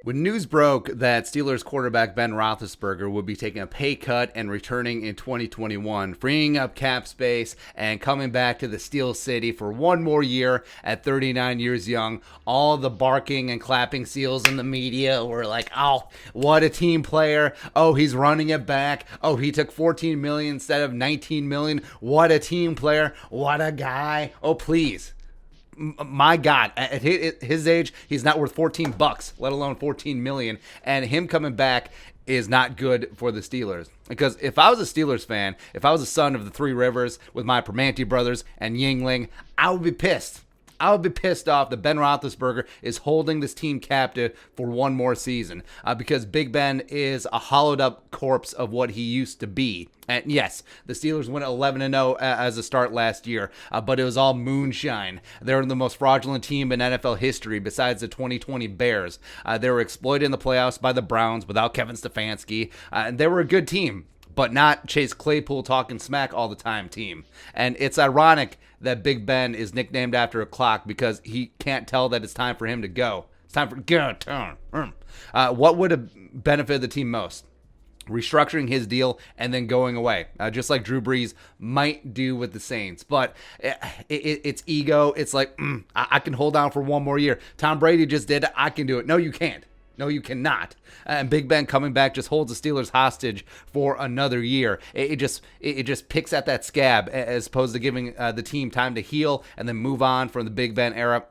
When news broke that Steelers quarterback Ben Roethlisberger would be taking a pay cut and returning in 2021, freeing up cap space and coming back to the Steel City for one more year at 39 years young, all the barking and clapping seals in the media were like, oh, what a team player. Oh, he's running it back. Oh, he took $14 million instead of $19 million. What a team player. What a guy. Oh, please. My God, at his age, he's not worth $14, let alone $14 million. And him coming back is not good for the Steelers. Because if I was a Steelers fan, if I was a son of the Three Rivers with my Permanente brothers and Yingling, I would be pissed. I would be pissed off that Ben Roethlisberger is holding this team captive for one more season because Big Ben is a hollowed up corpse of what he used to be. And yes, the Steelers went 11-0 as a start last year, but it was all moonshine. They were the most fraudulent team in NFL history besides the 2020 Bears. They were exploited in the playoffs by the Browns without Kevin Stefanski, and they were a good team, but not Chase Claypool talking smack all the time team. And it's ironic that Big Ben is nicknamed after a clock because he can't tell that it's time for him to go. It's time for go turn. What would have benefited the team most? Restructuring his deal and then going away, just like Drew Brees might do with the Saints. But it's ego. It's like, I can hold on for one more year. Tom Brady just did it. I can do it. No, you can't. No, you cannot. And Big Ben coming back just holds the Steelers hostage for another year. It just picks at that scab as opposed to giving the team time to heal and then move on from the Big Ben era.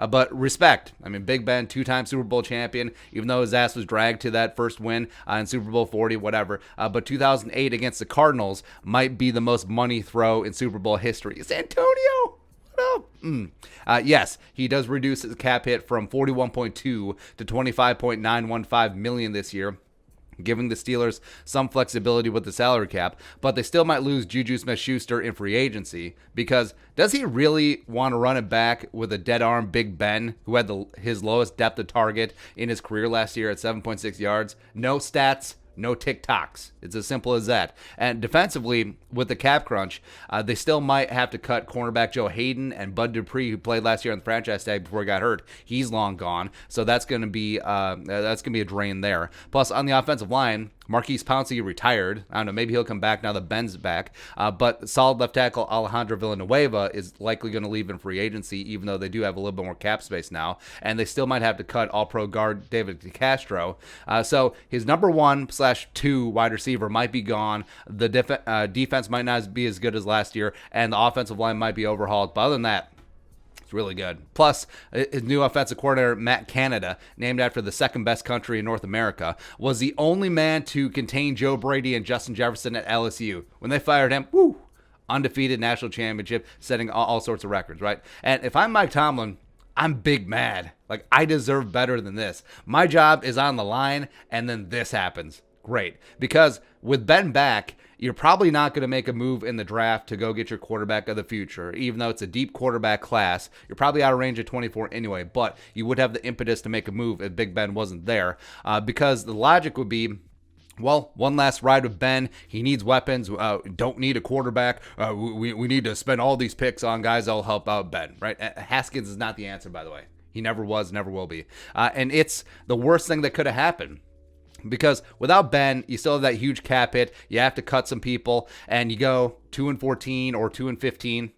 But respect. I mean, Big Ben, two-time Super Bowl champion, even though his ass was dragged to that first win in Super Bowl 40, whatever. But 2008 against the Cardinals might be the most money throw in Super Bowl history. It's Antonio. Yes, he does reduce his cap hit from 41.2 to 25.915 million this year, giving the Steelers some flexibility with the salary cap, but they still might lose Juju Smith-Schuster in free agency because does he really want to run it back with a dead arm Big Ben who had his lowest depth of target in his career last year at 7.6 yards? No stats. No TikToks. It's as simple as that. And defensively, with the cap crunch, they still might have to cut cornerback Joe Hayden and Bud Dupree, who played last year on the franchise tag before he got hurt. He's long gone, so that's going to be a drain there. Plus, on the offensive line, Marquise Pouncey retired. I don't know, maybe he'll come back now that Ben's back. But solid left tackle Alejandro Villanueva is likely going to leave in free agency, even though they do have a little bit more cap space now. And they still might have to cut all-pro guard David DeCastro. So his number 1/2 wide receiver might be gone. The defense might not be as good as last year, and the offensive line might be overhauled. But other than that, really good. Plus, his new offensive coordinator, Matt Canada, named after the second best country in North America, was the only man to contain Joe Brady and Justin Jefferson at LSU. When they fired him, undefeated national championship, setting all sorts of records, right? And if I'm Mike Tomlin, I'm big mad. Like, I deserve better than this. My job is on the line, and then this happens. Great. Because with Ben back, you're probably not going to make a move in the draft to go get your quarterback of the future. Even though it's a deep quarterback class, you're probably out of range at 24 anyway, but you would have the impetus to make a move if Big Ben wasn't there. Because the logic would be, well, one last ride with Ben. He needs weapons. Don't need a quarterback. We need to spend all these picks on guys that'll help out Ben, right? Haskins is not the answer, by the way. He never was, never will be. And it's the worst thing that could have happened. Because without Ben, you still have that huge cap hit. You have to cut some people, and you go 2-14 or 2-15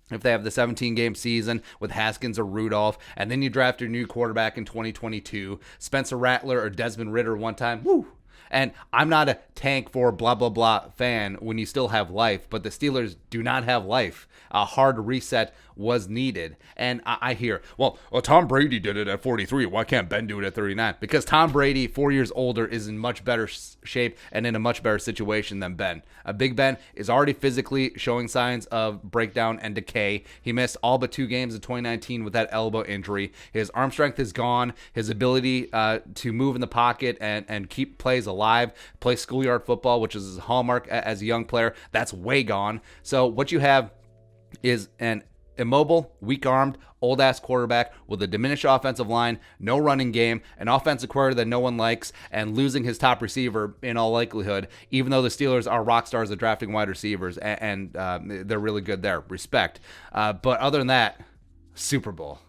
if they have the 17-game season with Haskins or Rudolph, and then you draft your new quarterback in 2022, Spencer Rattler or Desmond Ridder one time. Woo! And I'm not a tank for blah, blah, blah fan when you still have life, but the Steelers do not have life. A hard reset was needed. And I hear, well, Tom Brady did it at 43. Why can't Ben do it at 39? Because Tom Brady, 4 years older, is in much better shape and in a much better situation than Ben. Big Ben is already physically showing signs of breakdown and decay. He missed all but 2 games in 2019 with that elbow injury. His arm strength is gone. His ability to move in the pocket and keep plays alive, play schoolyard football, which is his hallmark as a young player, that's way gone. So what you have is an immobile, weak-armed, old-ass quarterback with a diminished offensive line, no running game, an offensive coordinator that no one likes, and losing his top receiver in all likelihood, even though the Steelers are rock stars at drafting wide receivers, and they're really good there. Respect. But other than that, Super Bowl.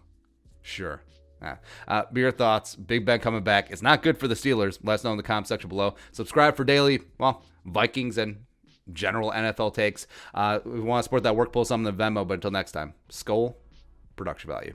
Sure. Be your thoughts. Big Ben coming back. It's not good for the Steelers. Let us know in the comment section below. Subscribe for daily, Vikings and general NFL takes. We want to support that work, pull something in Venmo. But until next time, Skol, production value.